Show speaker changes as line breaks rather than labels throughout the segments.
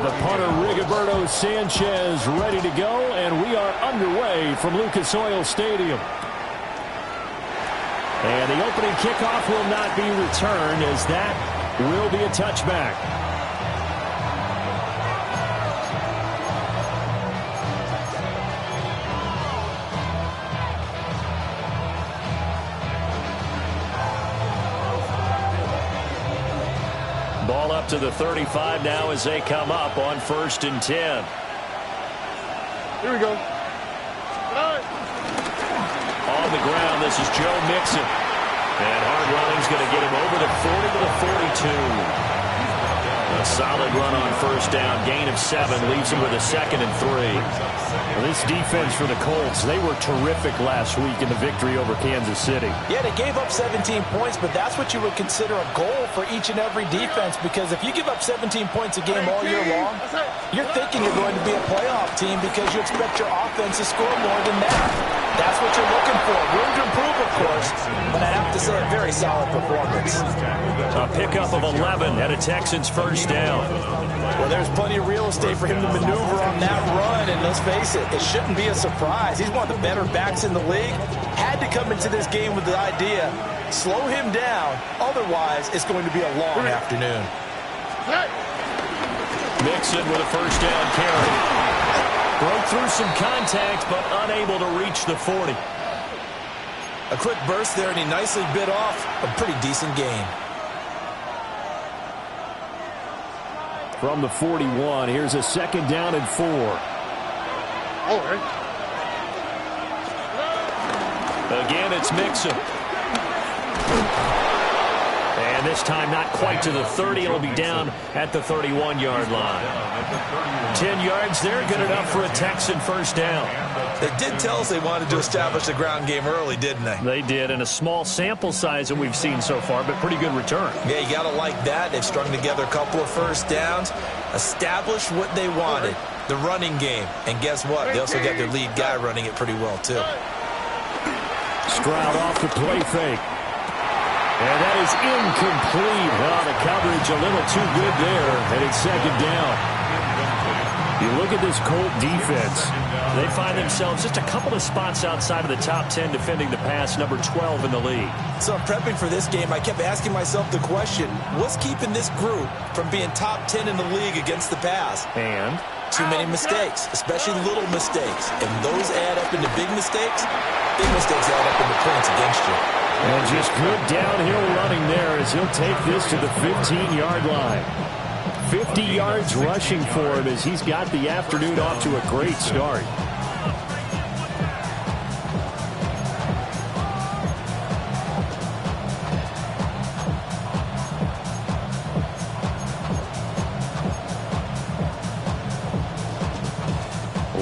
the punter, Rigoberto Sanchez, ready to go, and we are underway from Lucas Oil Stadium. And the opening kickoff will not be returned, as that will be a touchback. Ball up to the 35 now as they come up on 1st and 10.
Here we go.
On the ground, this is Joe Mixon. And hard running's going to get him over the 40 to the 42. A solid run on 1st down. Gain of 7 leaves him with a 2nd and 3. Well, this defense for the Colts, they were terrific last week in the victory over Kansas City.
Yeah, they gave up 17 points, but that's what you would consider a goal for each and every defense, because if you give up 17 points a game all year long, you're thinking you're going to be a playoff team because you expect your offense to score more than that. That's what you're looking for. Room to improve, of course, but I have to say a very solid performance.
A pickup of 11 at a Texans 1st down.
Well, there's plenty of real estate for him to maneuver on that run, and let's face it, it shouldn't be a surprise. He's one of the better backs in the league. Had to come into this game with the idea, slow him down, otherwise it's going to be a long afternoon.
Mixon with a 1st down carry. Broke through some contact, but unable to reach the 40.
A quick burst there, and he nicely bit off a pretty decent gain.
From the 41, here's a 2nd down and 4. Again, it's Mixon. And this time not quite to the 30. It'll be down at the 31-yard line. 10 yards there, good enough for a Texan 1st down.
They did tell us they wanted to establish the ground game early, didn't they?
They did, and a small sample size that we've seen so far, but pretty good return.
Yeah, you got to like that. They've strung together a couple of 1st downs, established what they wanted, the running game. And guess what? They also got their lead guy running it pretty well, too.
Stroud off the play fake. And that is incomplete. Well, the coverage a little too good there, and it's 2nd down. You look at this Colt defense. They find themselves just a couple of spots outside of the top 10 defending the pass, number 12 in the league.
So I'm prepping for this game. I kept asking myself the question, what's keeping this group from being top 10 in the league against the pass?
And?
Too many mistakes, especially little mistakes. And those add up into big mistakes. Big mistakes add up into points against you.
And just good downhill running there as he'll take this to the 15-yard line. 50 yards rushing for him as he's got the afternoon off to a great start.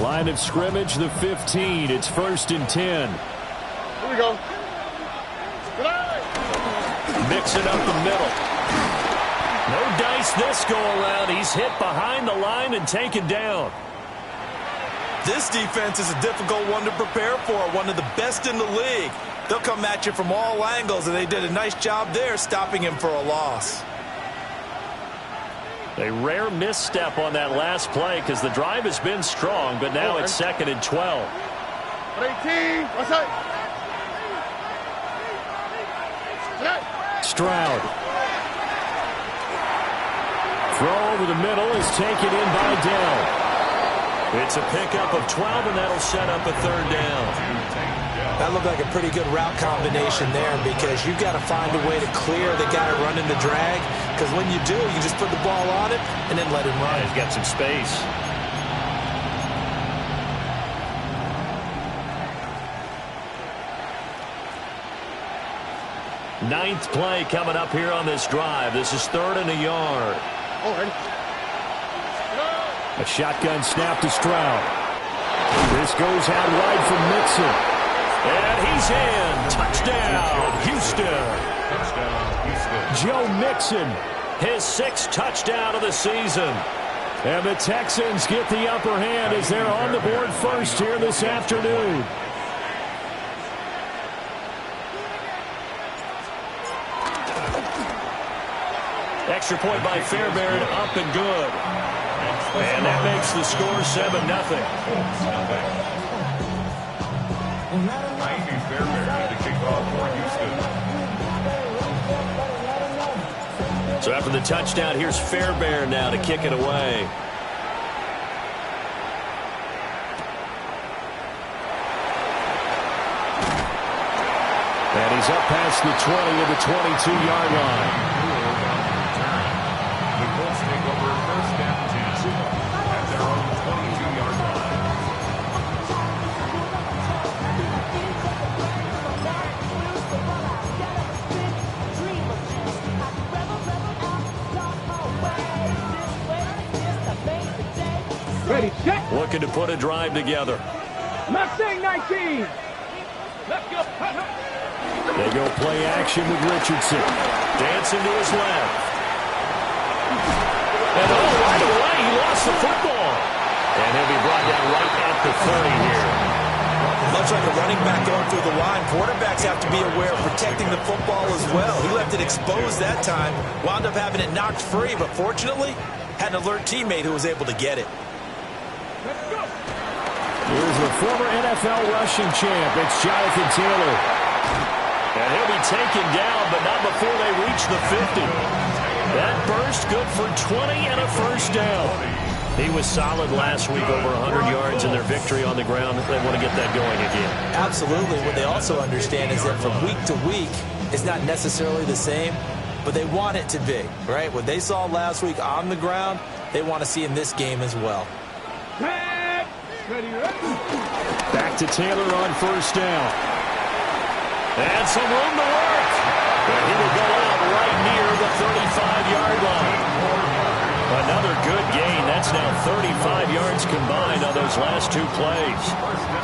Line of scrimmage, the 15. It's 1st and 10.
Here we go.
Mixing up the middle. No dice this go-around. He's hit behind the line and taken down.
This defense is a difficult one to prepare for, one of the best in the league. They'll come at you from all angles, and they did a nice job there stopping him for a loss.
A rare misstep on that last play because the drive has been strong, but now it's 2nd and 12.
18, what's that?
Stroud. Throw over the middle is taken in by Dell. It's a pickup of 12, and that'll set up a 3rd down.
That looked like a pretty good route combination there, because you've got to find a way to clear the guy running the drag, because when you do, you just put the ball on it and then let him run.
He's got some space. Ninth play coming up here on this drive. This is 3rd and a yard. A shotgun snap to Stroud. This goes out wide from Mixon. And he's in. Touchdown, Houston. Joe Mixon, his 6th touchdown of the season. And the Texans get the upper hand as they're on the board first here this afternoon. Extra point by Fairbairn, up and good. And that makes the score 7-0.
Jaime Fairbairn to kick off for Houston.
So after the touchdown, here's Fairbairn now to kick it away. And he's up past the 20 to the 22-yard line.
The Colts take over first down 10 at their own 22-yard line.
Ready, set.
Looking to put a drive together.
Mustang 19. Let's go.
They go play action with Richardson. Dancing to his left. And right away, he lost the football. And he'll be brought down right at the 30 here.
Much like a running back going through the line, quarterbacks have to be aware of protecting the football as well. He left it exposed that time, wound up having it knocked free, but fortunately, had an alert teammate who was able to get it.
Here's the former NFL rushing champ. It's Jonathan Taylor. And he'll be taken down, but not before they reach the 50. That burst good for 20 and a first down. He was solid last week, over 100 yards in their victory on the ground. They want to get that going again.
Absolutely. What they also understand is that from week to week, it's not necessarily the same, but they want it to be, right? What they saw last week on the ground, they want to see in this game as well.
Back to Taylor on first down. And some room to work. And he will go out right near the 35-yard line. Another good gain. That's now 35 yards combined on those last two plays.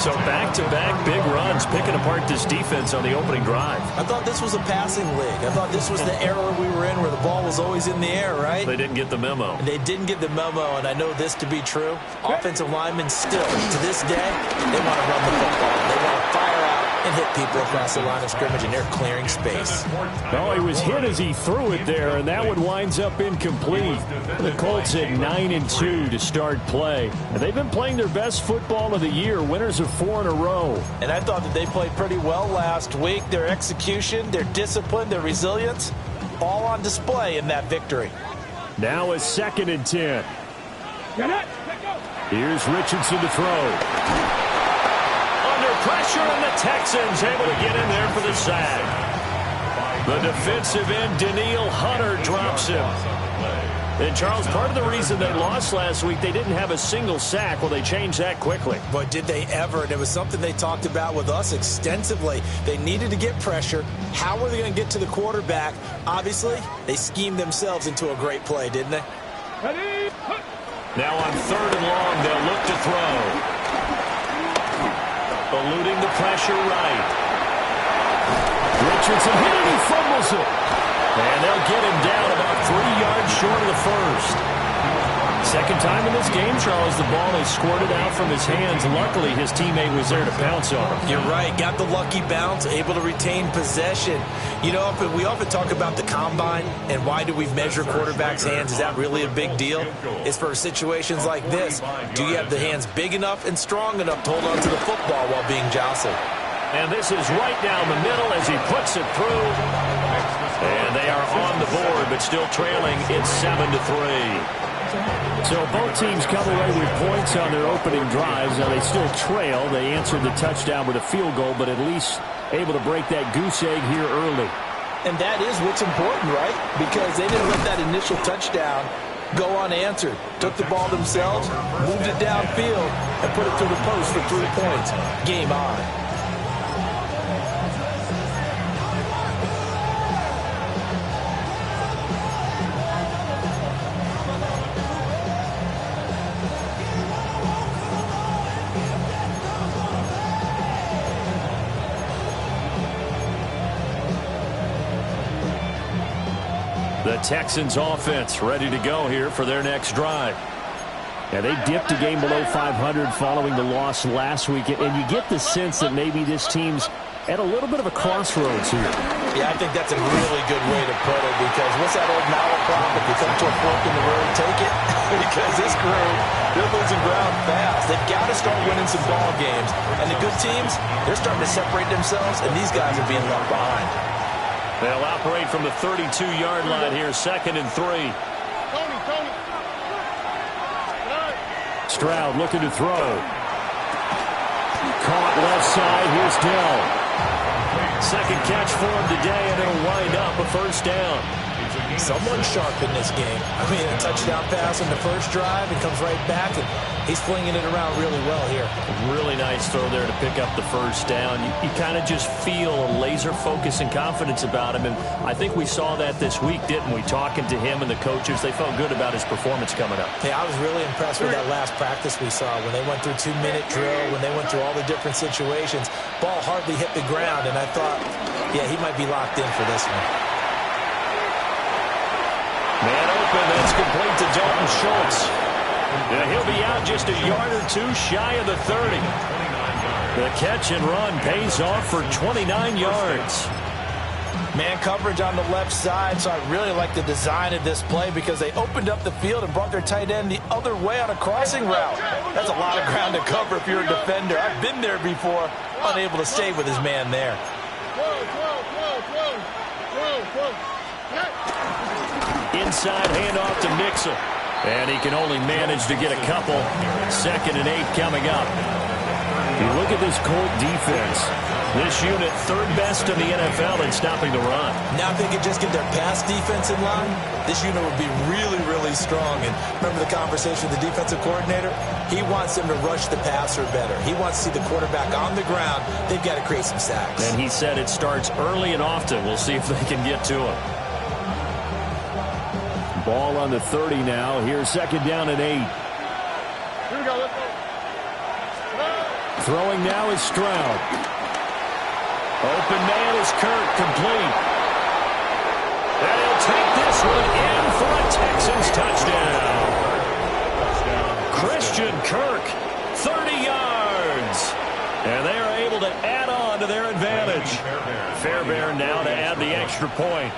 So back-to-back big runs, picking apart this defense on the opening drive.
I thought this was a passing league. I thought this was the era we were in where the ball was always in the air, right?
They didn't get the memo.
They didn't get the memo, and I know this to be true. Offensive linemen still, to this day, they want to run the football. They want to fire out and hit people across the line of scrimmage, and they're clearing space.
Oh, he was hit as he threw it there, and that one winds up incomplete. The Colts at 9-2 to start play. And they've been playing their best football of the year, winners of 4 in a row.
And I thought that they played pretty well last week. Their execution, their discipline, their resilience, all on display in that victory.
Now a 2nd and 10. Here's Richardson to throw. Under pressure, and the Texans able to get in there for the sack. The defensive end, Danielle Hunter, drops him. And, Charles, part of the reason they lost last week, they didn't have a single sack. Well, they changed that quickly.
But did they ever? And it was something they talked about with us extensively. They needed to get pressure. How were they going to get to the quarterback? Obviously, they schemed themselves into a great play, didn't they?
Now on 3rd and long, they'll look to throw. Eluding the pressure right. Richardson hit it, he fumbles it. And they'll get him down about 3 yards short of the first. Second time in this game, Charles, the ball is squirted out from his hands. Luckily, his teammate was there to pounce on him.
You're right. Got the lucky bounce, able to retain possession. You know, we often talk about the combine and why do we measure quarterbacks' hands. Is that really a big deal? It's for situations like this. Do you have the hands big enough and strong enough to hold on to the football while being jostled?
And this is right down the middle as he puts it through. And they are on the board, but still trailing. It's 7-3. So both teams come away with points on their opening drives. Now they still trail. They answered the touchdown with a field goal, but at least able to break that goose egg here early.
And that is what's important, right? Because they didn't let that initial touchdown go unanswered. Took the ball themselves, moved it downfield, and put it through the post for 3 points. Game on.
The Texans offense ready to go here for their next drive. Yeah, they dipped a game below 500 following the loss last week, and you get the sense that maybe this team's at a little bit of a crossroads here.
Yeah, I think that's a really good way to put it, because what's that old malaprop? If you come to a fork in the road, take it. Because this crew, they're losing ground fast. They've got to start winning some ball games. And the good teams, they're starting to separate themselves, and these guys are being left behind.
They'll operate from the 32-yard line here, 2nd and 3. Stroud looking to throw. Caught left side. Here's Dell. Second catch for him today, and it'll wind up a first down.
Someone sharp in this game. I mean, a touchdown pass on the first drive and comes right back, and he's flinging it around really well here.
Really nice throw there to pick up the first down. You kind of just feel a laser focus and confidence about him, and I think we saw that this week, didn't we? Talking to him and the coaches, they felt good about his performance coming up.
Yeah, I was really impressed with that last practice we saw when they went through 2-minute drill, when they went through all the different situations. Ball hardly hit the ground, and I thought, yeah, he might be locked in for this one.
Man open, that's complete to Dalton Schultz. And he'll be out just a yard or two shy of the 30. The catch and run pays off for 29 yards.
Man coverage on the left side, so I really like the design of this play because they opened up the field and brought their tight end the other way on a crossing route. That's a lot of ground to cover if you're a defender. I've been there before, unable to stay with his man there.
Inside handoff to Mixon. And he can only manage to get a couple. 2nd and 8 coming up. You look at this Colt defense. This unit, 3rd best in the NFL in stopping the run.
Now if they could just get their pass defense in line, this unit would be really, really strong. And remember the conversation with the defensive coordinator? He wants them to rush the passer better. He wants to see the quarterback on the ground. They've got to create some sacks.
And he said it starts early and often. We'll see if they can get to him. Ball on the 30 now. Here's 2nd down and 8.
Here we go. Let's go.
Throwing now is Stroud. Open man is Kirk, complete. And he'll take this one in for a Texans touchdown. Christian Kirk, 30 yards. And they are able to add on to their advantage. Fairbairn now to add the extra point.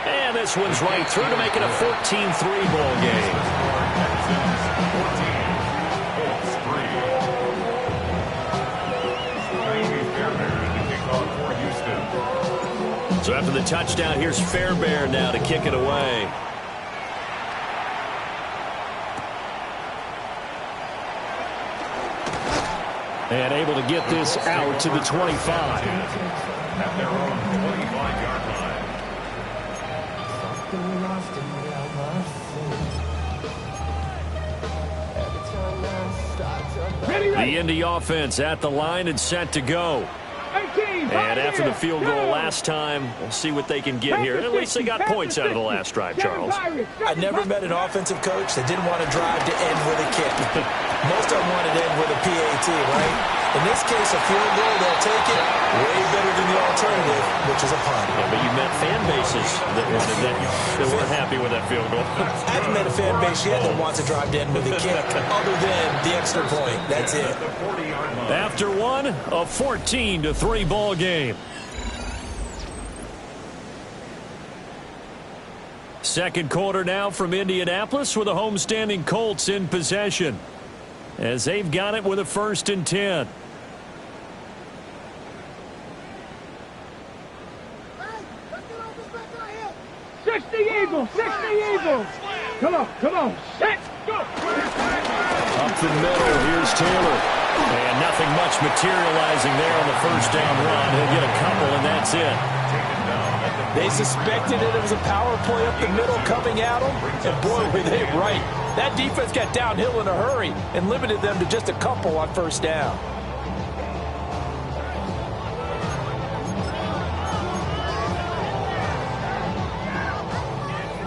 And this one's right through to make it a 14-3 ball game. So after the touchdown, here's Fairbairn now to kick it away. And able to get this out to the 25.
At their own 25-yard line.
The Indy offense at the line and set to go. And after the field goal last time, we'll see what they can get here. At least they got points out of the last drive, Charles.
I never met an offensive coach that didn't want to drive to end with a kick. Most of them wanted to end with a PAT, right? In this case, a field goal, they'll take it way better than the alternative, which is a punt.
Yeah, but you met fan bases that wanted that weren't happy with that field goal.
I haven't met a fan base yet that wants to drive to end with a kick, other than the extra point. That's it.
After one, a 14-3 ball game. Second quarter now from Indianapolis with the homestanding Colts in possession, as they've got it with a 1st and 10.
Eagles, 60 Eagles. Come on, set, go.
Up the middle, here's Taylor. And nothing much materializing there on the first down run. He'll get a couple, and that's it.
They suspected it was a power play up the middle coming at them, and boy, were they right. That defense got downhill in a hurry and limited them to just a couple on first down.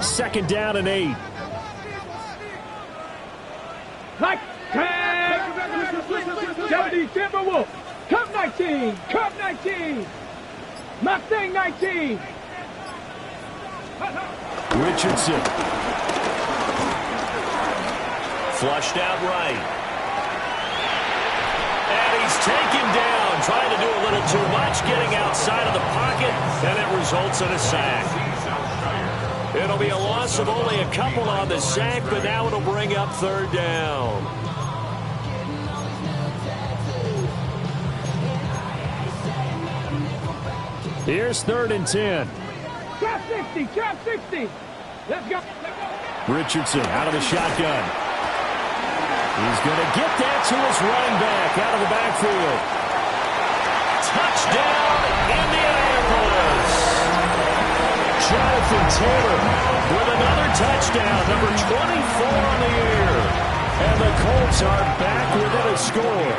Second down and 8.
Like 70 Timberwolves. Cup 19. Cup 19. Mustang 19.
Richardson. Flushed out right. And he's taken down, trying to do a little too much, getting outside of the pocket, and it results in a sack. It'll be a loss of only a couple on the sack, but now it'll bring up third down. Here's 3rd and 10.
Trap 60, trap 60. Let's go.
Richardson out of the shotgun. He's going to get that to his running back out of the backfield. Touchdown, Indianapolis. Jonathan Taylor with another touchdown, number 24 on the year. And the Colts are back within a score.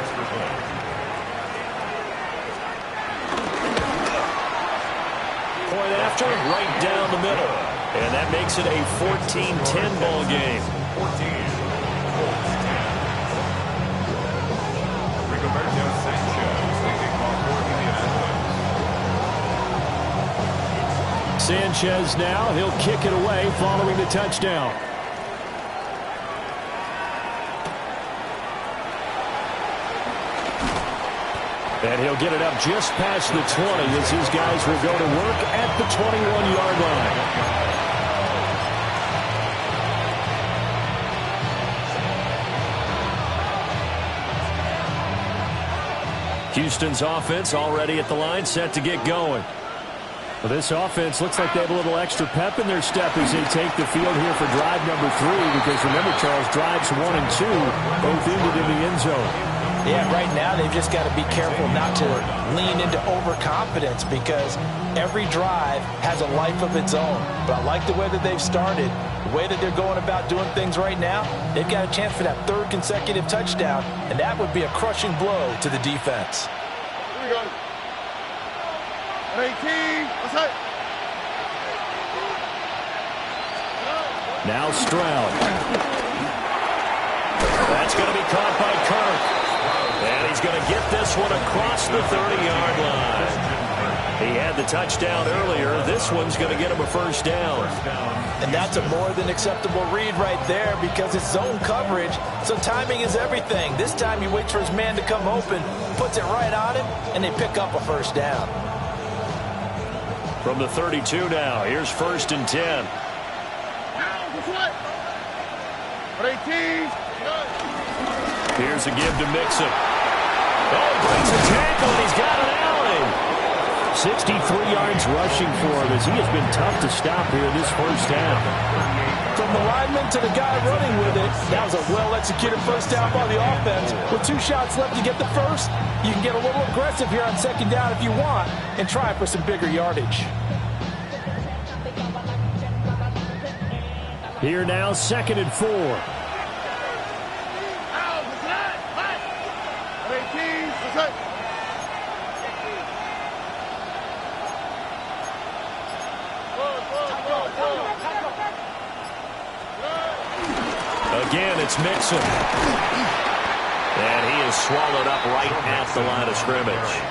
Point after, right down the middle. And that makes it a 14-10 ball game.
14. Rigoberto Sanchez taking ball for Indianapolis.
Sanchez now, he'll kick it away following the touchdown. And he'll get it up just past the 20 as his guys will go to work at the 21-yard line. Houston's offense already at the line, set to get going. Well, this offense looks like they have a little extra pep in their step as they take the field here for drive number 3, because remember, Charles, drives 1 and 2 both ended in the end zone.
Yeah, right now they've just got to be careful not to lean into overconfidence, because every drive has a life of its own. But I like the way that they've started, the way that they're going about doing things right now. They've got a chance for that 3rd consecutive touchdown, and that would be a crushing blow to the defense.
Here we go. 18. What's up?
Now Stroud. That's going to be caught by Kirk. And he's going to get this one across the 30-yard line. He had the touchdown earlier. This one's going to get him a first down.
And that's a more than acceptable read right there, because it's zone coverage, so timing is everything. This time he waits for his man to come open, puts it right on him, and they pick up a first down.
From the 32 now, here's 1st and 10.
18.
Here's a give to Mixon. Oh, breaks a tackle, and he's got an alley. 63 yards rushing for him, as he has been tough to stop here this first half.
From the lineman to the guy running with it, that was a well-executed first down by the offense. With 2 shots left to get the first, you can get a little aggressive here on 2nd down if you want and try for some bigger yardage.
Here now, 2nd and 4. Again, it's Mixon. And he is swallowed up right at the line of scrimmage.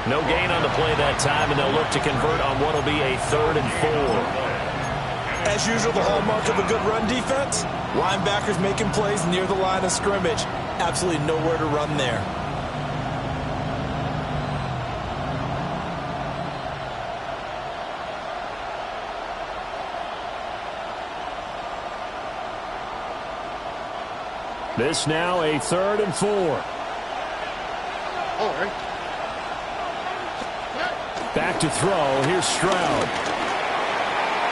No gain on the play that time, and they'll look to convert on what will be a 3rd and 4.
As usual, the hallmark of a good run defense, linebackers making plays near the line of scrimmage. Absolutely nowhere to run there.
This now a 3rd and 4.
All right.
Back to throw. Here's Stroud.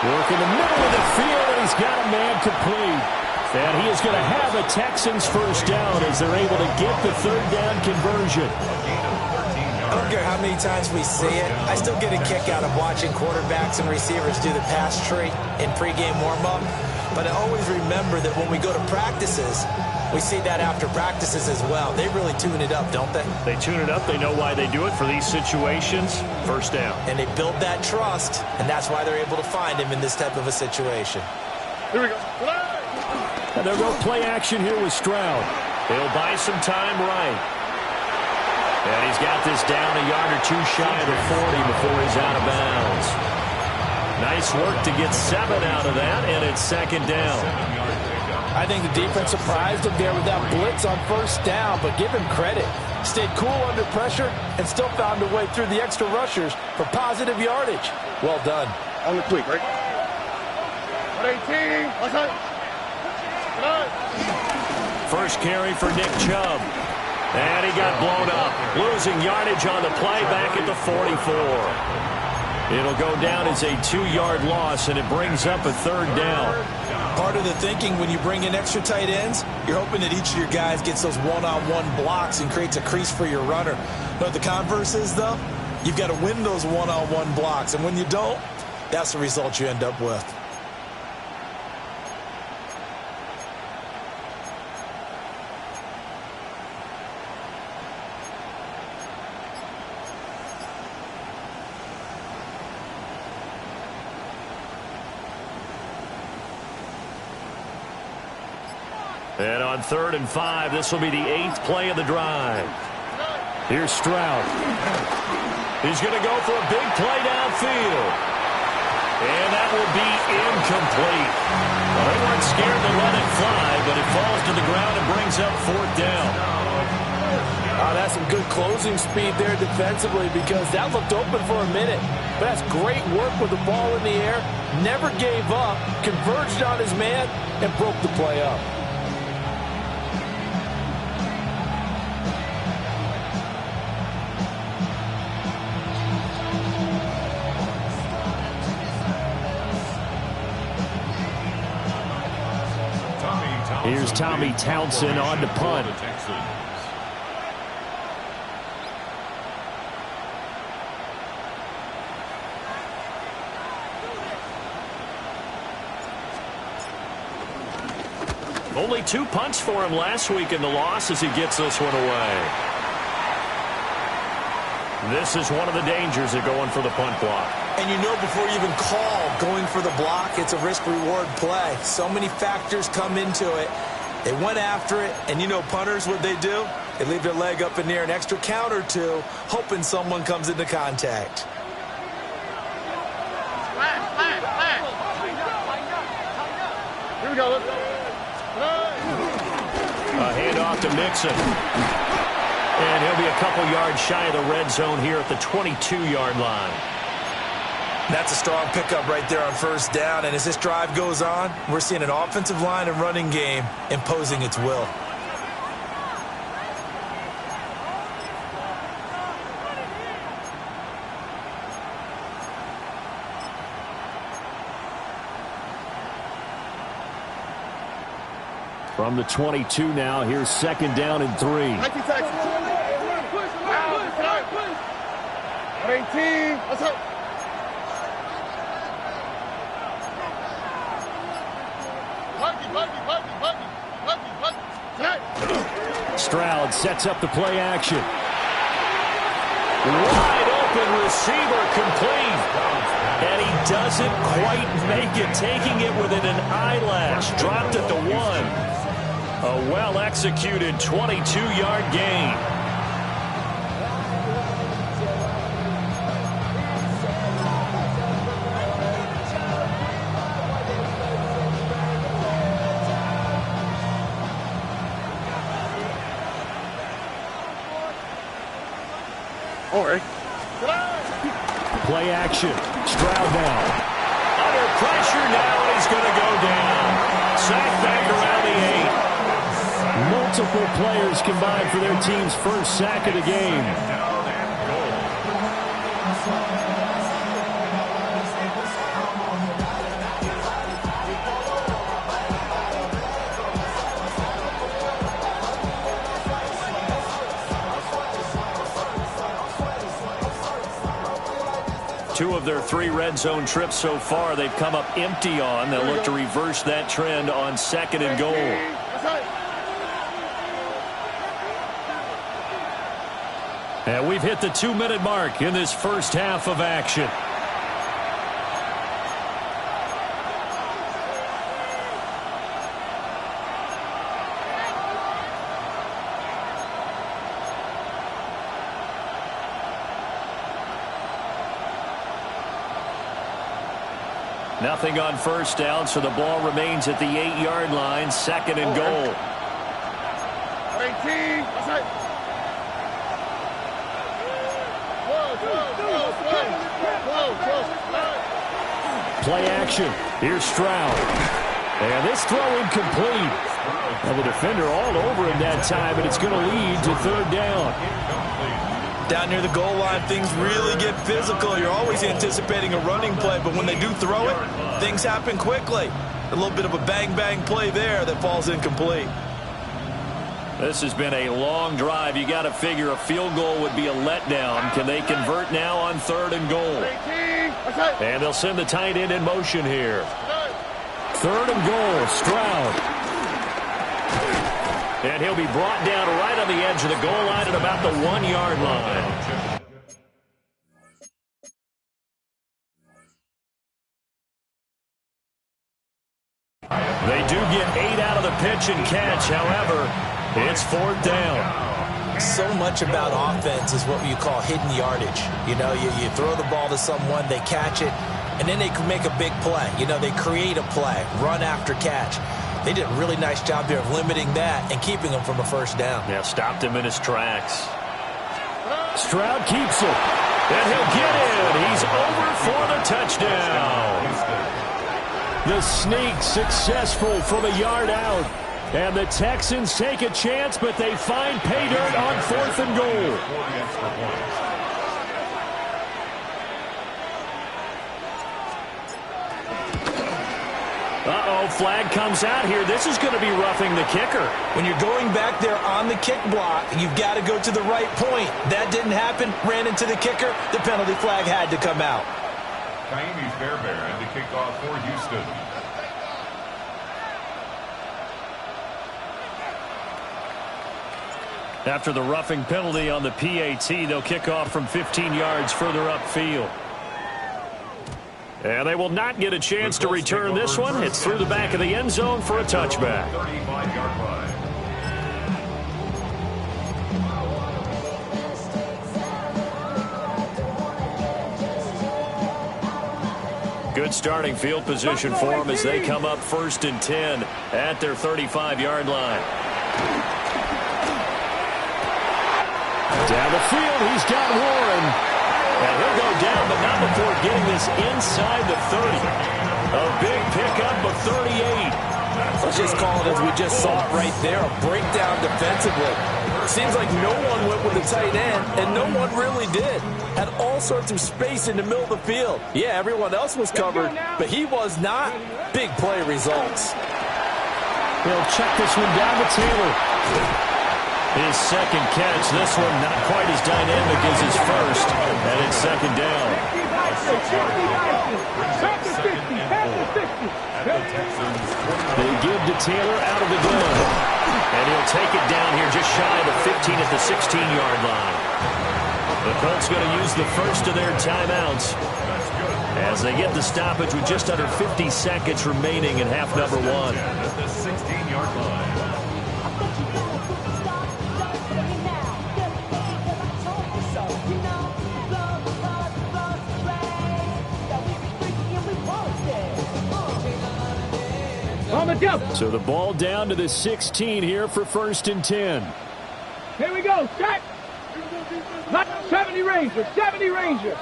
Work in the middle of the field, and he's got a man complete. And he is going to have a Texans first down as they're able to get the 3rd down conversion.
I don't care how many times we see it. I still get a kick out of watching quarterbacks and receivers do the pass tree in pregame warm-up. But I always remember that when we go to practices, we see that after practices as well. They really tune it up, don't they?
They tune it up. They know why they do it for these situations. First down.
And they build that trust, and that's why they're able to find him in this type of a situation.
Here we go.
And they'll go play action here with Stroud. They'll buy some time right. And he's got this down a yard or 2 shy of the 40 before he's out of bounds. Nice work to get 7 out of that, and it's second down.
I think the defense surprised him there with that blitz on first down, but give him credit. Stayed cool under pressure and still found a way through the extra rushers for positive yardage. Well done.
On the quick, right? 18. Outside.
First carry for Nick Chubb. And he got blown up. Losing yardage on the play back at the 44. It'll go down as a 2-yard loss, and it brings up a third down.
Part of the thinking when you bring in extra tight ends, you're hoping that each of your guys gets those one-on-one blocks and creates a crease for your runner. But the converse is, though, you've got to win those one-on-one blocks. And when you don't, that's the result you end up with.
And on 3rd and 5, this will be the 8th play of the drive. Here's Stroud. He's going to go for a big play downfield. And that will be incomplete. Well, they weren't scared to let it fly, but it falls to the ground and brings up 4th down.
That's some good closing speed there defensively because that looked open for a minute. But that's great work with the ball in the air. Never gave up, converged on his man, and broke the play up.
Here's Tommy Townsend on to punt. Only 2 punts for him last week in the loss as he gets this one away. This is one of the dangers of going for the punt block.
And you know before you even call going for the block, it's a risk-reward play. So many factors come into it. They went after it, and you know punters, what they do? They leave their leg up in the air an extra count or two, hoping someone comes into contact.
Here we go. Let's go.
A handoff to Mixon. And he'll be a couple yards shy of the red zone here at the 22-yard line.
That's a strong pickup right there on first down. And as this drive goes on, we're seeing an offensive line and running game imposing its will.
From the 22 now, here's 2nd down and 3.
19 seconds. 18. Let's go.
Stroud sets up the play action. Wide open receiver complete. And he doesn't quite make it, taking it within an eyelash. Dropped at the 1. A well-executed 22-yard gain.
All right.
Play action. Stroud now. Under pressure now, and he's going to go down. Sack back around the 8. Multiple players combined for their team's first sack of the game. Two of their 3 red zone trips so far, they've come up empty on. They'll look to reverse that trend on 2nd and goal. And we've hit the 2-minute mark in this first half of action. Nothing on first down, so the ball remains at the 8-yard line, 2nd and goal.
18.
Play action. Here's Stroud. And this throw incomplete. And the defender all over him that time, and it's going to lead to 3rd down.
Down near the goal line, things really get physical. You're always anticipating a running play, but when they do throw it, things happen quickly. A little bit of a bang-bang play there that falls incomplete.
This has been a long drive. You got to figure a field goal would be a letdown. Can they convert now on 3rd and goal? And they'll send the tight end in motion here. 3rd and goal, Stroud. And he'll be brought down right on the edge of the goal line at about the 1-yard line. They do get 8 out of the pitch and catch. However, it's 4th down.
So much about offense is what you call hidden yardage. You know, you throw the ball to someone, they catch it, and then they can make a big play. You know, they create a play, run after catch. They did a really nice job there of limiting that and keeping him from a first down.
Yeah, stopped him in his tracks. Stroud keeps it, and he'll get in. He's over for the touchdown. The sneak successful from a yard out. And the Texans take a chance, but they find pay dirt on 4th and goal. Uh-oh, flag comes out here. This is going to be roughing the kicker.
When you're going back there on the kick block, you've got to go to the right point. That didn't happen. Ran into the kicker. The penalty flag had to come out.
Kaimi Fairbairn to kick off for Houston.
After the roughing penalty on the PAT, they'll kick off from 15 yards further upfield. And they will not get a chance to return this one. It's through the back of the end zone for a touchback.
35-yard line.
Good starting field position for them as they come up 1st and 10 at their 35-yard line. Down the field, he's got Warren. And he'll go down, but not before getting this inside the 30. A big pickup of 38.
Let's just call it as we just saw it right there, a breakdown defensively. Seems like no one went with the tight end, and no one really did. Had all sorts of space in the middle of the field. Yeah, everyone else was covered, but he was not. Big play results.
They'll check this one down to Taylor. His 2nd catch, this one not quite as dynamic as his first, and it's 2nd down. They give to Taylor out of the gun, and he'll take it down here just shy of the 15 at the 16-yard line. The Colts going to use the first of their timeouts as they get the stoppage with just under 50 seconds remaining in half number 1.
At the 16-yard line.
So the ball down to the 16 here for 1st and 10.
Here we go, set. 70 Rangers, 70 Rangers.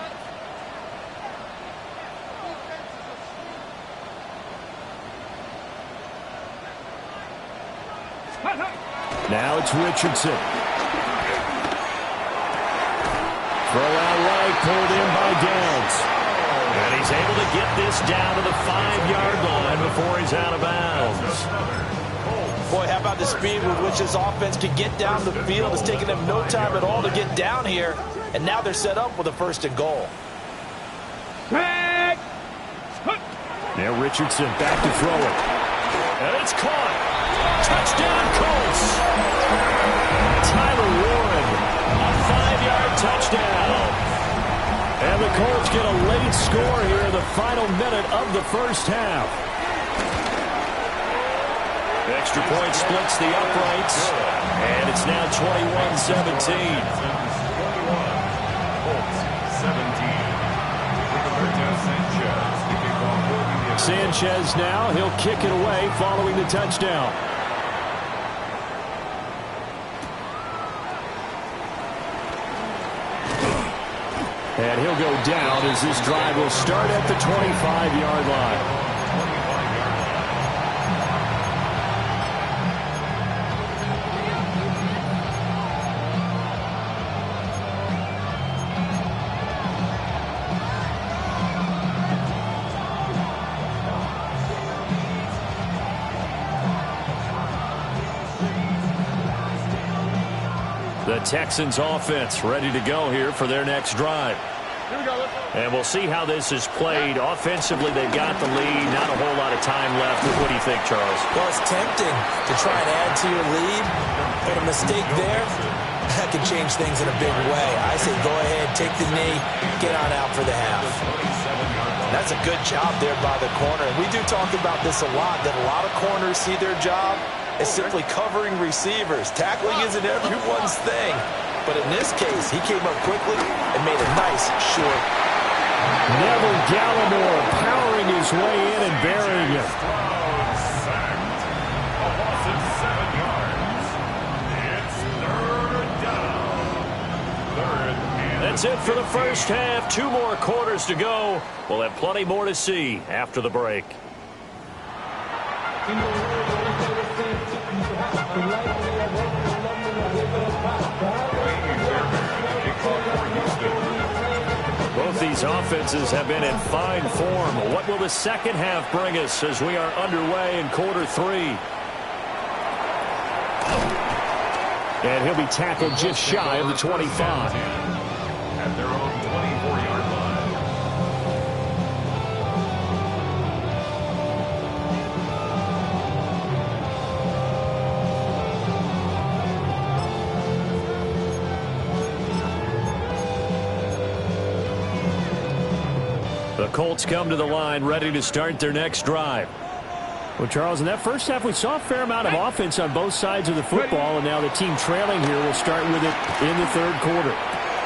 Now it's Richardson. Throw out right, pulled in by Downs. And he's able to get this down to the 5-yard line before he's out of bounds.
Boy, how about the speed with which this offense can get down the field? It's taken them no time at all to get down here. And now they're set up with a 1st and goal.
Now Richardson back to throw it. And it's caught. Touchdown Colts. Tyler Warren, a 5-yard touchdown. And the Colts get a late score here in the final minute of the first half. Extra point splits the uprights, and it's now 21-17.
17. Roberto Sanchez to kick off for the
Sanchez now. He'll kick it away following the touchdown. And he'll go down as this drive will start at the 25-yard line. The Texans offense ready to go here for their next drive.
Here we go.
And we'll see how this is played. Offensively, they've got the lead. Not a whole lot of time left. What do you think, Charles?
Well, it's tempting to try and add to your lead, but a mistake there, that can change things in a big way. I say go ahead, take the knee, get on out for the half. That's a good job there by the corner. We do talk about this a lot, that a lot of corners see their job as simply covering receivers. Tackling isn't everyone's thing. But in this case, he came up quickly and made a nice short.
Neville Gallimore powering his way in and burying it.
A loss of 7 yards. It's third down.
That's it for the first half. 2 more quarters to go. We'll have plenty more to see after the break. Both these offenses have been in fine form. What will the second half bring us as we are underway in quarter 3? And he'll be tackled just shy of the 25.
At their own 24-yard line.
The Colts come to the line ready to start their next drive. Well, Charles, in that first half, we saw a fair amount of offense on both sides of the football, and now the team trailing here will start with it in the third quarter.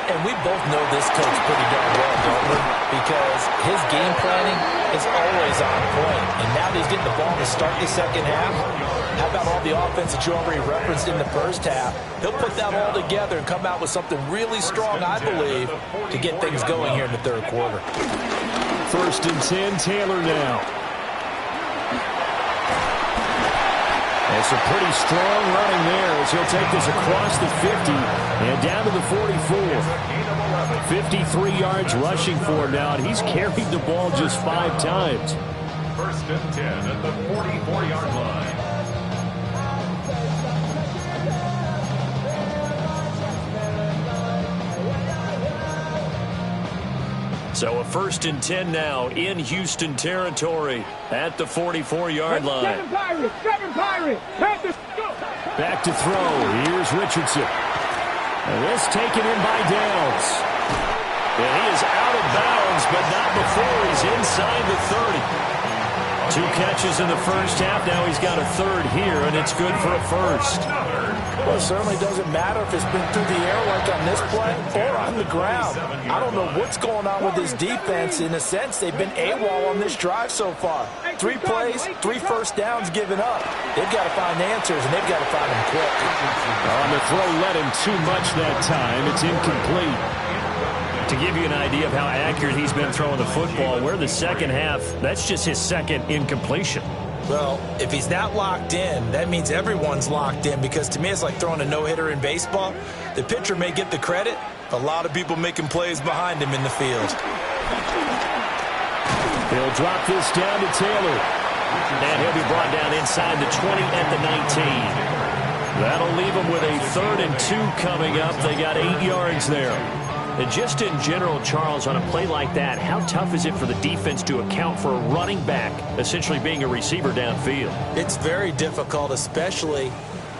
And we both know this coach pretty darn well, don't we? Because his game planning is always on point. And now that he's getting the ball to start the second half, how about all the offense that you already referenced in the first half? He'll put that all together and come out with something really strong, I believe, to get things going here in the third quarter.
First and 10, Taylor now. It's a pretty strong running there as he'll take this across the 50 and down to the 44. 53 yards rushing for him now, and he's carried the ball just 5 times.
First and 10 at the 44-yard line.
So a first and 10 now in Houston territory at the 44-yard line.
Seven Pirates.
Back to throw. Here's Richardson. And this taken in by Downs. And he is out of bounds, but not before he's inside the 30. 2 catches in the first half. Now he's got a third here, and it's good for a first.
Well, it certainly doesn't matter if it's been through the air like on this play or on the ground. I don't know what's going on with this defense. In a sense, they've been AWOL on this drive so far. 3 plays, 3 first downs given up. They've got to find answers, and they've got to find them quick.
On the throw, let him too much that time. It's incomplete. To give you an idea of how accurate he's been throwing the football, we're the second half. That's just his second incompletion.
Well, if he's not locked in, that means everyone's locked in, because to me it's like throwing a no-hitter in baseball. The pitcher may get the credit, a lot of people making plays behind him in the field.
He'll drop this down to Taylor. And he'll be brought down inside the 20 at the 19. That'll leave him with a 3rd and 2 coming up. They got 8 yards there. And just in general, Charles, on a play like that, how tough is it for the defense to account for a running back essentially being a receiver downfield?
It's very difficult, especially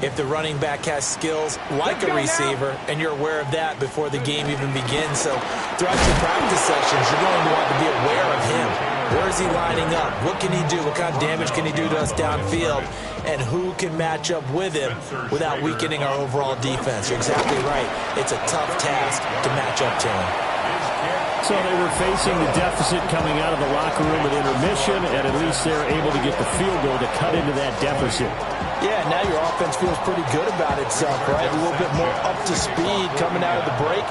if the running back has skills like a receiver, and you're aware of that before the game even begins. So throughout your practice sessions, you're going to want to be aware of him. Where is he lining up? What can he do? What kind of damage can he do to us downfield? And who can match up with him without weakening our overall defense? You're exactly right. It's a tough task to match up to him.
So they were facing the deficit coming out of the locker room at intermission, and at least they're able to get the field goal to cut into that deficit.
Yeah, now your offense feels pretty good about itself, right? A little bit more up to speed coming out of the break.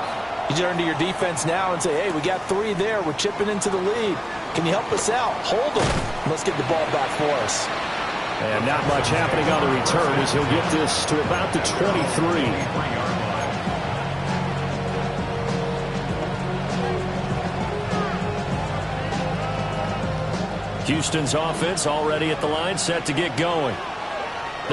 You turn to your defense now and say, hey, we got 3 there. We're chipping into the lead. Can you help us out? Hold them. Let's get the ball back for us.
And not much happening on the return as he'll get this to about the 23. Houston's offense already at the line, set to get going.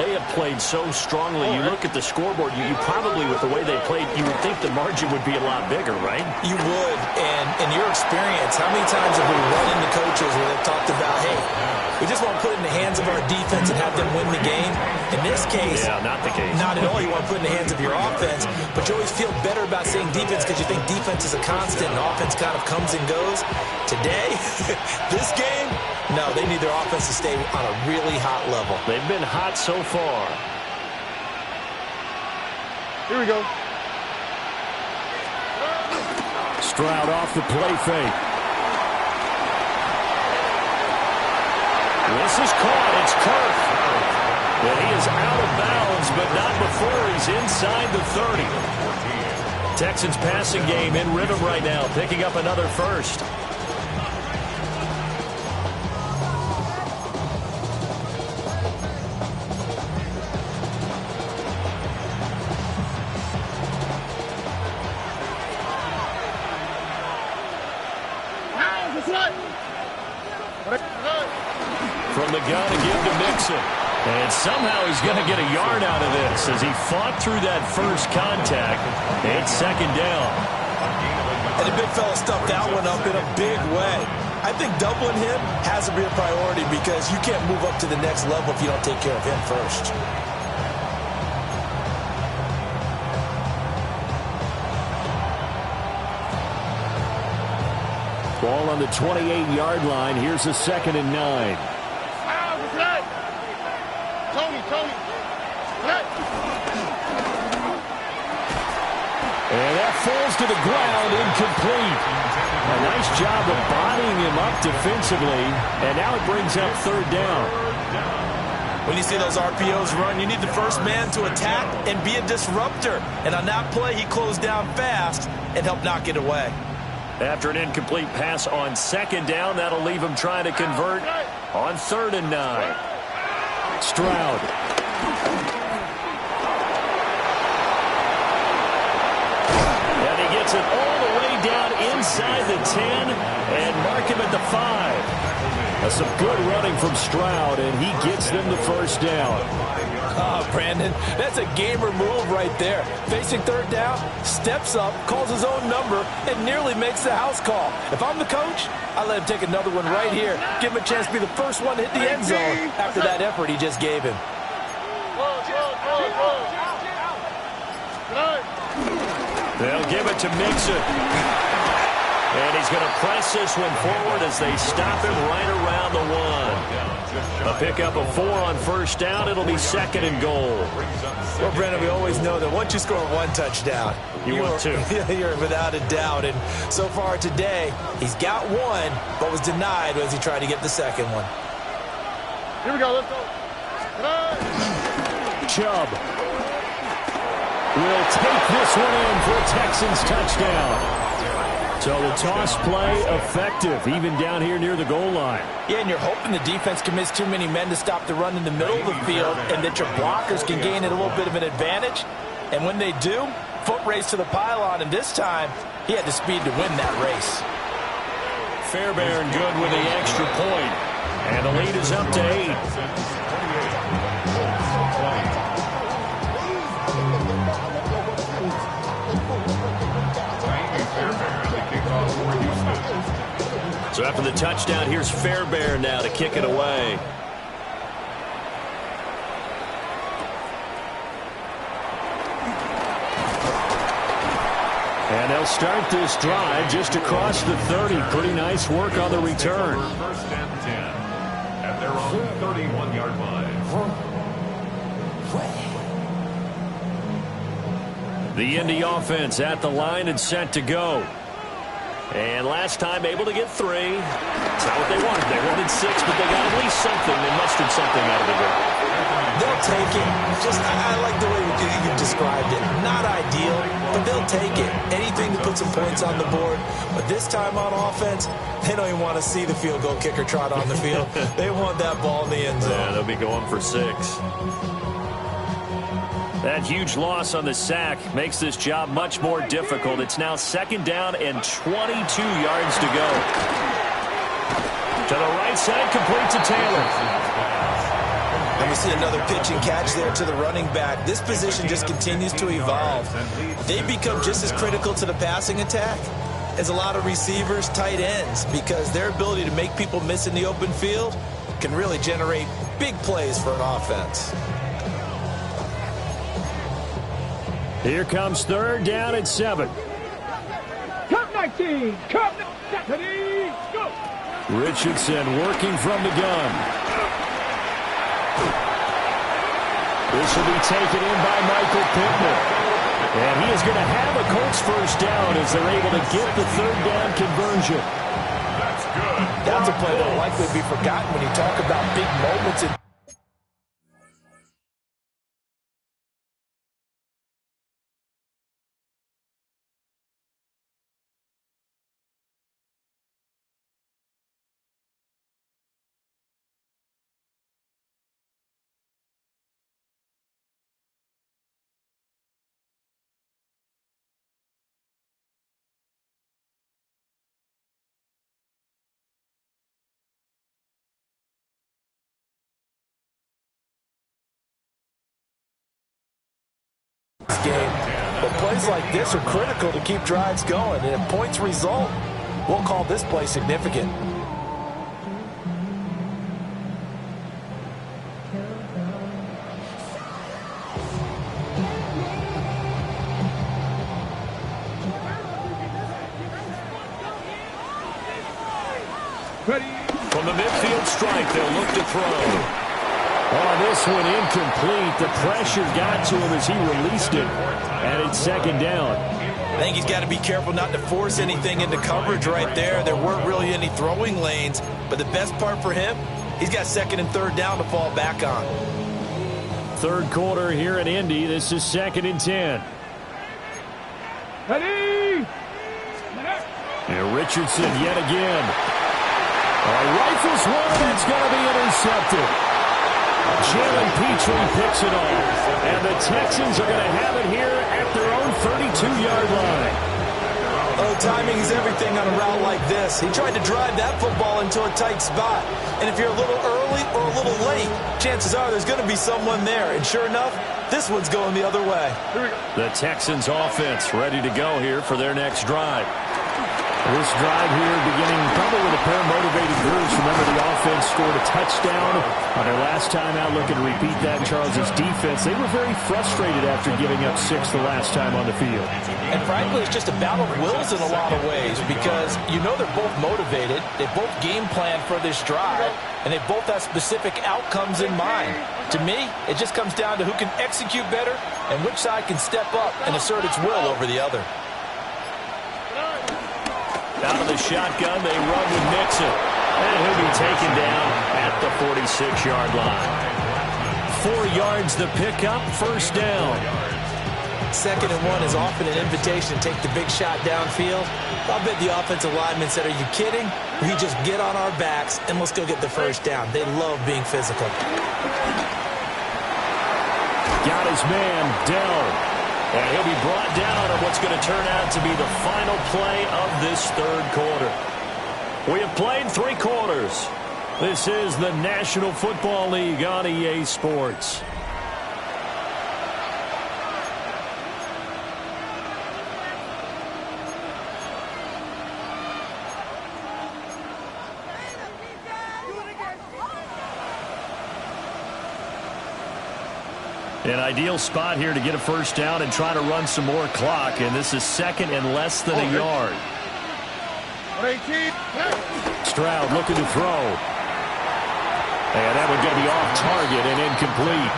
They have played so strongly. You look at the scoreboard, you probably, with the way they played, you would think the margin would be a lot bigger, right?
You would. And in your experience, how many times have we run into coaches where they've talked about, hey, we just want to put it in the hands of our defense and have them win the game? In this case,
yeah, not the case.
Not at all. You want to put it in the hands of your offense, but you always feel better about saying defense because you think defense is a constant and offense kind of comes and goes. Today, this game, no, they need their offense to stay on a really hot level.
They've been hot so far.
Here we go.
Stroud off the play fake. This is caught. It's Kirk. But he is out of bounds, but not before he's inside the 30. Texans passing game in rhythm right now, picking up another first. From the gun and give to Mixon. And somehow he's going to get a yard out of this as he fought through that first contact. It's second down.
And the big fella stuffed that one up in a big way. I think doubling him has to be a priority because you can't move up to the next level if you don't take care of him first.
Ball on the 28-yard line. Here's a 2nd and 9. And that falls to the ground, incomplete. A nice job of bodying him up defensively, and now it brings up 3rd down.
When you see those RPOs run, you need the first man to attack and be a disruptor. And on that play, he closed down fast and helped knock it away.
After an incomplete pass on 2nd down, that'll leave him trying to convert on 3rd and 9. Stroud. And he gets it all the way down inside the 10 and mark him at the 5. That's some good running from Stroud, and he gets them the first down.
Oh, Brandon, that's a gamer move right there. Facing 3rd down, steps up, calls his own number, and nearly makes the house call. If I'm the coach, I let him take another one right here. Give him a chance to be the first one to hit the end zone after that effort he just gave him.
They'll give it to Mixon. And he's going to press this one forward as they stop him right around the 1. A pickup of 4 on 1st down. It'll be 2nd and goal.
Well, Brandon, we always know that once you score 1 touchdown,
you want 2.
You're without a doubt. And so far today, he's got 1, but was denied as he tried to get the 2nd one.
Here we go. Let's go.
Chubb will take this one in for a Texans touchdown. So the toss play effective, even down here near the goal line.
Yeah, and you're hoping the defense commits too many men to stop the run in the middle of the field and that your blockers can gain a little bit of an advantage. And when they do, foot race to the pylon, and this time he had the speed to win that race.
Fairbairn good with the extra point. And the lead is up to 8. So after the touchdown, here's Fairbairn now to kick it away. And they'll start this drive just across the 30. Pretty nice work on the return.
1st and 10 at their own 31-yard line.
The Indy offense at the line and set to go. And last time able to get 3. It's not what they wanted. They wanted 6, but they got at least something. They mustered something out of the drive.
They'll take it. I like the way you described it. Not ideal, but they'll take it. Anything to put some points on the board. But this time on offense, they don't even want to see the field goal kicker trot on the field. They want that ball in the end zone.
Yeah, they'll be going for 6. That huge loss on the sack makes this job much more difficult. It's now 2nd down and 22 yards to go. To the right side, complete to Taylor.
And we see another pitch and catch there to the running back. This position just continues to evolve. They become just as critical to the passing attack as a lot of receivers, tight ends, because their ability to make people miss in the open field can really generate big plays for an offense.
Here comes 3rd down and 7.
Come 19. Come 19. Go.
Richardson working from the gun. This will be taken in by Michael Pittman. And he is going to have a Colts first down as they're able to get the 3rd down conversion.
That's good.
That's a play that will likely be forgotten when you talk about big moments in game. But plays like this are critical to keep drives going. And if points result, we'll call this play significant.
Ready.
From the midfield strike, they'll look to throw. Oh, this one incomplete. The pressure got to him as he released it. And it's 2nd down.
I think he's got to be careful not to force anything into coverage right there. There weren't really any throwing lanes. But the best part for him, he's got 2nd and 3rd down to fall back on.
3rd quarter here in Indy. This is 2nd and 10.
Ready.
And Richardson yet again. Rifles one, and it's going to be intercepted. Jalen Petrie picks it off. And the Texans are going to have it here at their own 32-yard line.
Oh, timing is everything on a route like this. He tried to drive that football into a tight spot. And if you're a little early or a little late, chances are there's going to be someone there. And sure enough, this one's going the other way.
The Texans offense ready to go here for their next drive. This drive here beginning probably with a pair of motivated groups. Remember, the offense scored a touchdown on their last time out. Looking to repeat that. Charles's defense, they were very frustrated after giving up 6 the last time on the field.
And frankly, it's just a battle of wills in a lot of ways because you know they're both motivated. They both game plan for this drive, and they both have specific outcomes in mind. To me, it just comes down to who can execute better and which side can step up and assert its will over the other.
Out of the shotgun, they run with Mixon. And he'll be taken down at the 46-yard line. 4 yards the pickup, 1st down.
2nd and 1 is often an invitation to take the big shot downfield. I'll bet the offensive lineman said, are you kidding? We just get on our backs and let's go get the 1st down. They love being physical.
Got his man, Dell. And he'll be brought down on what's going to turn out to be the final play of this 3rd quarter. We have played 3 quarters. This is the National Football League on EA Sports. An ideal spot here to get a 1st down and try to run some more clock. And this is 2nd and less than a yard.
18.
Stroud looking to throw. And that one's going to be off target and incomplete.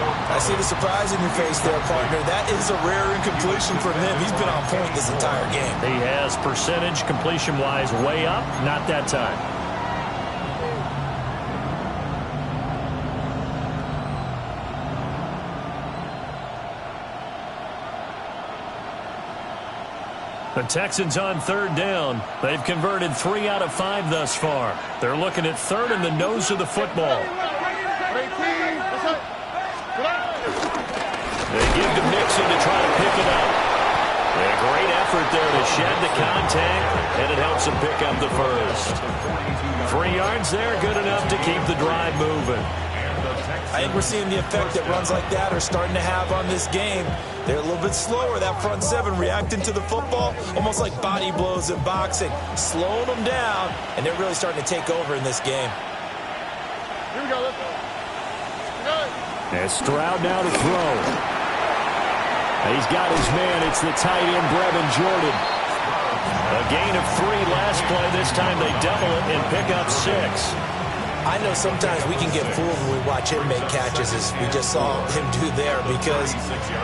I see the surprise in your face there, partner. That is a rare incompletion from him. He's been on point this entire game.
He has percentage completion-wise way up, not that time. The Texans on third down. They've converted 3 out of 5 thus far. They're looking at third in the nose of the football. They give to Mixon to try to pick it up. A great effort there to shed the contact, and it helps him pick up the first. 3 yards there, good enough to keep the drive moving.
I think we're seeing the effect that runs like that are starting to have on this game. They're a little bit slower, that front seven, reacting to the football, almost like body blows in boxing, slowing them down, and they're really starting to take over in this game.
Here we go. Let's go.
And Stroud now to throw. He's got his man. It's the tight end, Brevin Jordan. A gain of 3 last play. This time they double it and pick up 6.
I know sometimes we can get fooled when we watch him make catches, as we just saw him do there, because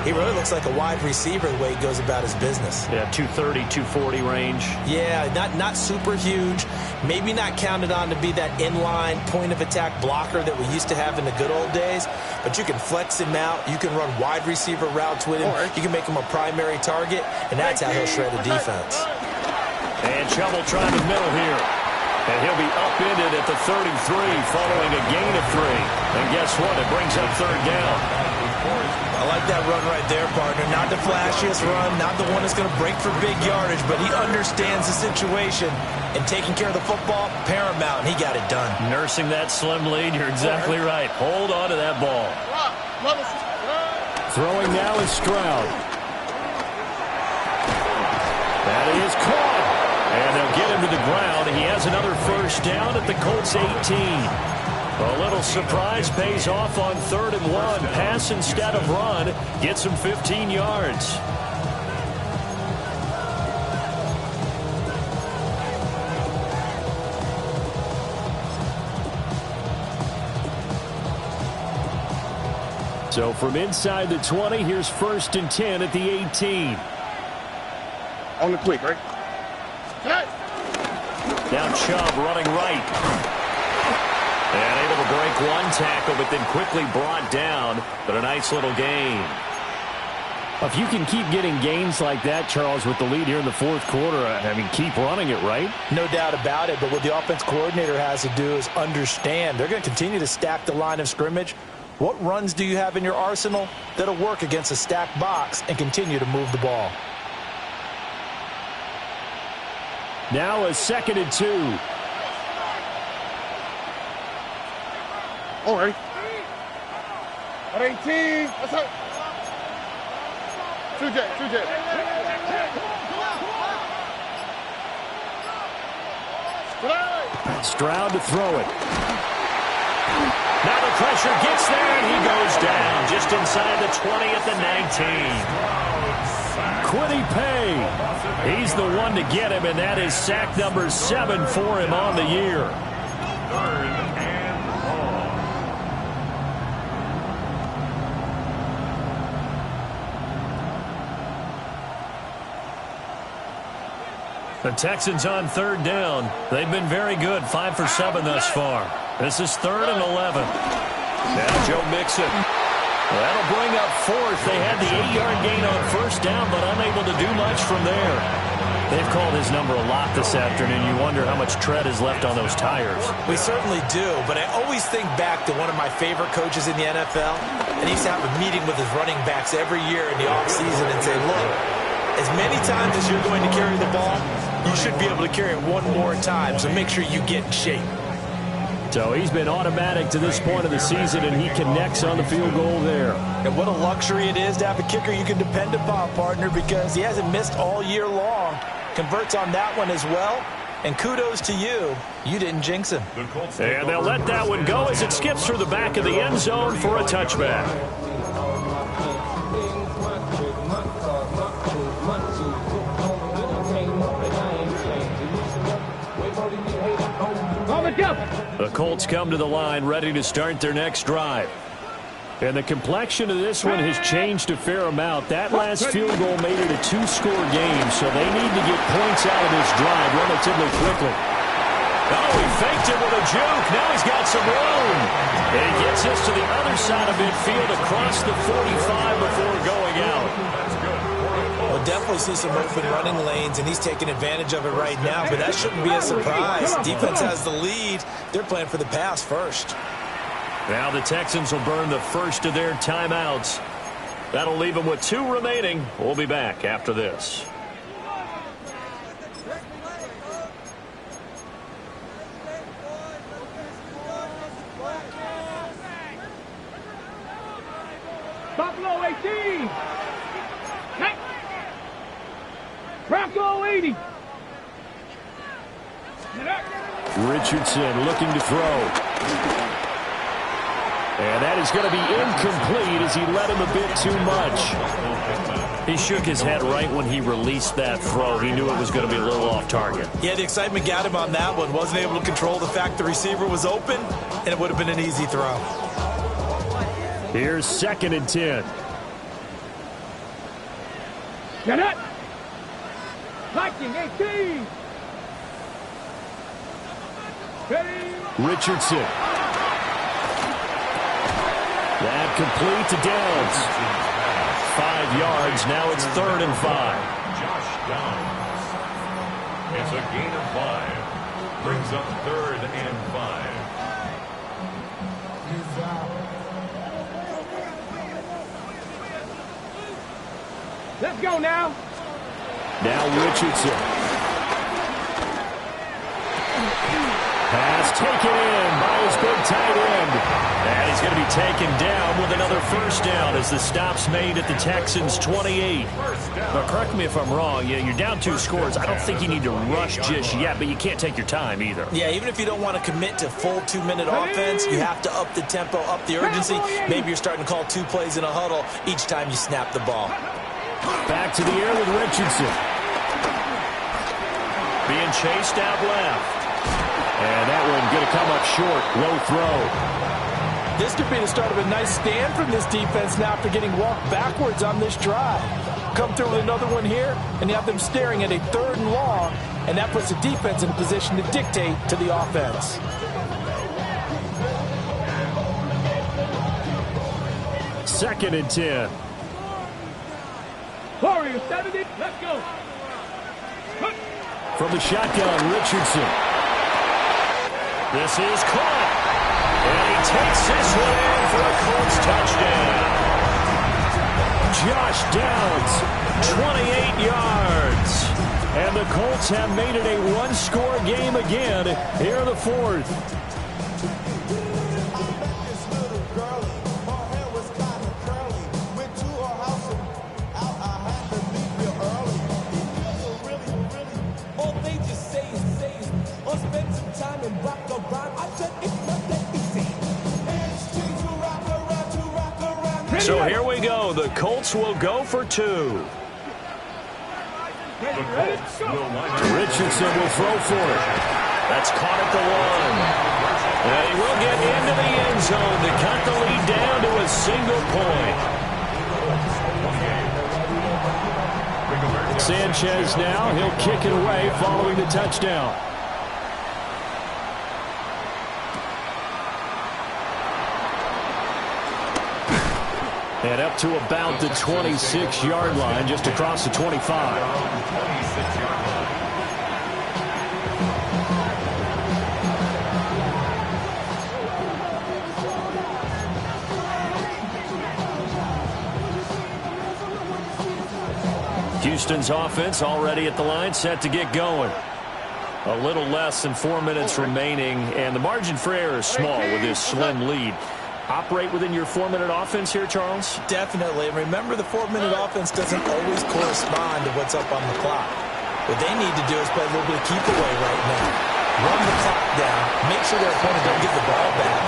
he really looks like a wide receiver the way he goes about his business.
Yeah, 230, 240 range.
Yeah, not super huge. Maybe not counted on to be that inline point-of-attack blocker that we used to have in the good old days, but you can flex him out. You can run wide receiver routes with him. You can make him a primary target, and that's how he'll shred a defense.
And Chubb will try the middle here. And he'll be upended at the 33 following a gain of 3. And guess what? It brings up third down.
I like that run right there, partner. Not the flashiest run, not the one that's going to break for big yardage, but he understands the situation. And taking care of the football, paramount, and he got it done.
Nursing that slim lead, you're exactly right. Hold on to that ball. Throwing now is Stroud. That is caught. And they'll get him to the ground. He has another first down at the Colts 18. A little surprise pays off on 3rd and 1. Pass instead of run. Gets him 15 yards. So from inside the 20, here's 1st and 10 at the 18.
On the quick, right?
Now Chubb running right. And able to break one tackle, but then quickly brought down. But a nice little gain. If you can keep getting gains like that, Charles, with the lead here in the 4th quarter, I mean, keep running it, right?
No doubt about it, but what the offense coordinator has to do is understand they're going to continue to stack the line of scrimmage. What runs do you have in your arsenal that'll work against a stacked box and continue to move the ball?
Now a 2nd and 2.
All right. At 18. That's it. 2J.
Stroud to throw it. Now the pressure gets there, and he goes down just inside the 20 at the 19. Kwity Paye, he's the one to get him, and that is sack number 7 for him on the year.
3rd and long.
The Texans on 3rd down. They've been very good, 5 for 7 thus far. This is 3rd and 11. Now Joe Mixon. That'll bring up 4th. They had the 8-yard gain on 1st down, but unable to do much from there. They've called his number a lot this afternoon. You wonder how much tread is left on those tires.
We certainly do, but I always think back to one of my favorite coaches in the NFL, and he used to have a meeting with his running backs every year in the offseason and say, look, as many times as you're going to carry the ball, you should be able to carry it one more time, so make sure you get in shape.
So he's been automatic to this point of the season, and he connects on the field goal there.
And what a luxury it is to have a kicker you can depend upon, partner, because he hasn't missed all year long. Converts on that one as well. And kudos to you. You didn't jinx him.
And they'll let that one go as it skips through the back of the end zone for a touchback. The Colts come to the line ready to start their next drive. And the complexion of this one has changed a fair amount. That last field goal made it a two-score game, so they need to get points out of this drive relatively quickly. Oh, he faked it with a juke. Now he's got some room. And he gets this to the other side of midfield across the 45 before going out.
We'll definitely see some open running lanes, and he's taking advantage of it right now, but that shouldn't be a surprise. Defense has the lead. They're playing for the pass first.
Now the Texans will burn the first of their timeouts. That'll leave them with 2 remaining. We'll be back after this.
Buffalo 18. Bronco 80.
Richardson looking to throw. And that is going to be incomplete as he led him a bit too much. He shook his head right when he released that throw. He knew it was going to be a little off target.
Yeah, the excitement got him on that one. Wasn't able to control the fact the receiver was open, and it would have been an easy throw.
Here's 2nd and 10.
Get it. Viking 18.
Richardson. That complete to Downs. 5 yards. Now it's 3rd and 5.
Josh Downs. It's a gain of 5. Brings up 3rd and 5.
Let's go now.
Now Richardson. Pass taken in by his big tight end. And he's going to be taken down with another first down as the stop's made at the Texans' 28. Now, correct me if I'm wrong. You're down 2 scores. I don't think you need to rush just yet, but you can't take your time either.
Yeah, even if you don't want to commit to full 2-minute offense, you have to up the tempo, up the urgency. Maybe you're starting to call 2 plays in a huddle each time you snap the ball.
Back to the air with Richardson. Being chased out left. And that one going to come up short. Low throw.
This could be the start of a nice stand from this defense now after getting walked backwards on this drive. Come through with another one here, and you have them staring at a 3rd and long, and that puts the defense in a position to dictate to the offense.
Second and 10.
Warriors 70. Let's go.
From the shotgun, Richardson. This is caught. And he takes this one in for a Colts touchdown. Josh Downs, 28 yards. And the Colts have made it a 1-score game again here in the 4th. So here we go. The Colts will go for 2. Richardson will throw for it. That's caught at the 1. And he will get into the end zone to cut the lead down to a single point. Sanchez now. He'll kick it away following the touchdown. And up to about the 26-yard line, just across the 25.
26-yard line.
Houston's offense already at the line, set to get going. A little less than 4 minutes remaining, and the margin for error is small with this slim lead. Operate within your 4-minute offense here, Charles?
Definitely. And remember, the 4-minute offense doesn't always correspond to what's up on the clock. What they need to do is play a little bit of keep away right now. Run the clock down. Make sure their opponent don't get the ball back.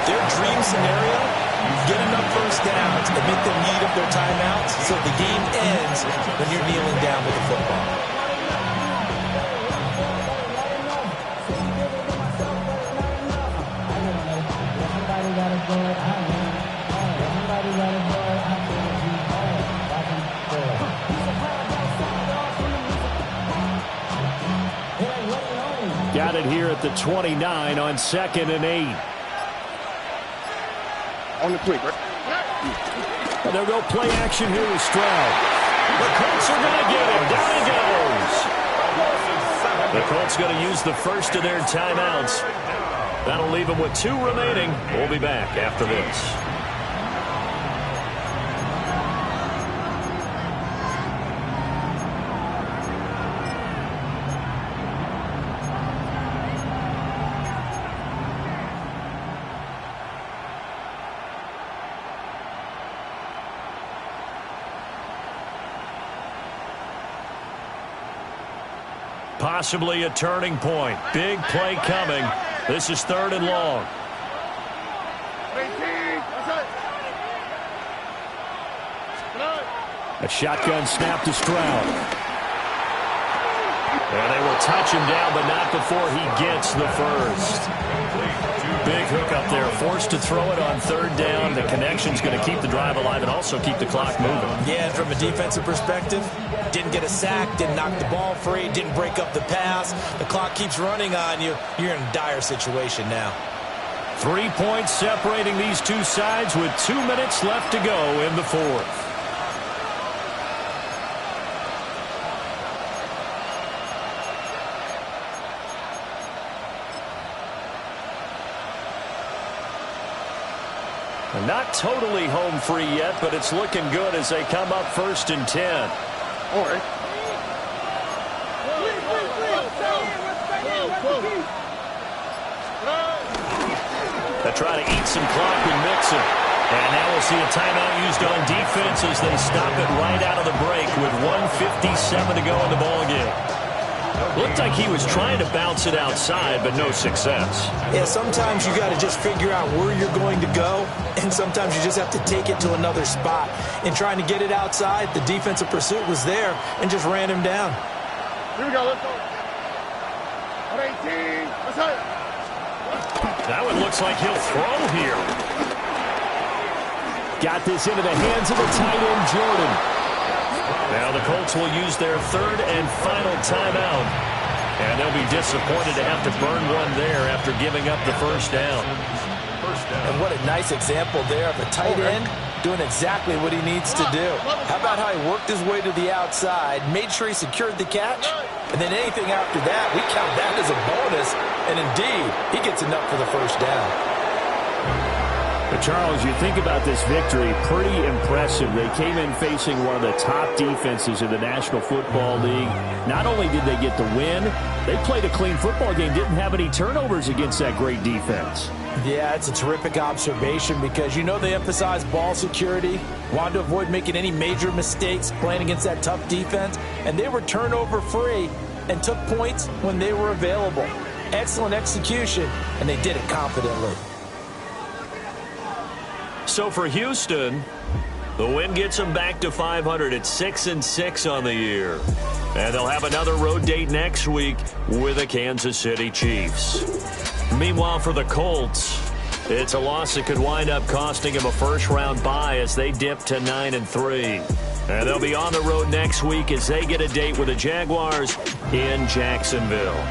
Their dream scenario, get enough first downs and make them need up their timeouts so the game ends when you're kneeling down with the football.
Got it here at the 29 on 2nd and 8.
On the quick, right?
And they'll go play action here with Stroud. The Colts are going to get him. Down he goes. The Colts going to use the first of their timeouts. That'll leave them with 2 remaining. We'll be back after this. Possibly a turning point. Big play coming. This is 3rd and long. A shotgun snap to Stroud. And they will touch him down, but not before he gets the first. Big hook up there. Forced to throw it on 3rd down. The connection's going to keep the drive alive and also keep the clock moving.
Yeah, and from a defensive perspective, didn't get a sack, didn't knock the ball free, didn't break up the pass. The clock keeps running on you. You're in a dire situation now.
3 points separating these two sides with 2 minutes left to go in the 4th. Not totally home free yet, but it's looking good as they come up 1st and 10.
All right.
They try to eat some clock with Mixon. And now we'll see a timeout used on defense as they stop it right out of the break with 1:57 to go in the ballgame. Looked like he was trying to bounce it outside, but no success.
Yeah, sometimes you got to just figure out where you're going to go, and sometimes you just have to take it to another spot. In trying to get it outside, the defensive pursuit was there and just ran him down.
Here we go, let's go. 18, let's hit.
That one looks like he'll throw here. Got this into the hands of the tight end, Jordan. Now the Colts will use their 3rd and final timeout. And they'll be disappointed to have to burn one there after giving up the first down.
And what a nice example there of a tight end doing exactly what he needs to do. How about how he worked his way to the outside, made sure he secured the catch, and then anything after that, we count that as a bonus. And indeed, he gets enough for the first down.
But Charles, you think about this victory, pretty impressive. They came in facing one of the top defenses in the National Football League. Not only did they get the win, they played a clean football game, didn't have any turnovers against that great defense.
Yeah, it's a terrific observation because you know they emphasize ball security, wanted to avoid making any major mistakes playing against that tough defense, and they were turnover free and took points when they were available. Excellent execution, and they did it confidently.
So for Houston, the win gets them back to 500 at 6-6 on the year. And they'll have another road date next week with the Kansas City Chiefs. Meanwhile, for the Colts, it's a loss that could wind up costing them a first-round bye as they dip to 9-3. And they'll be on the road next week as they get a date with the Jaguars in Jacksonville.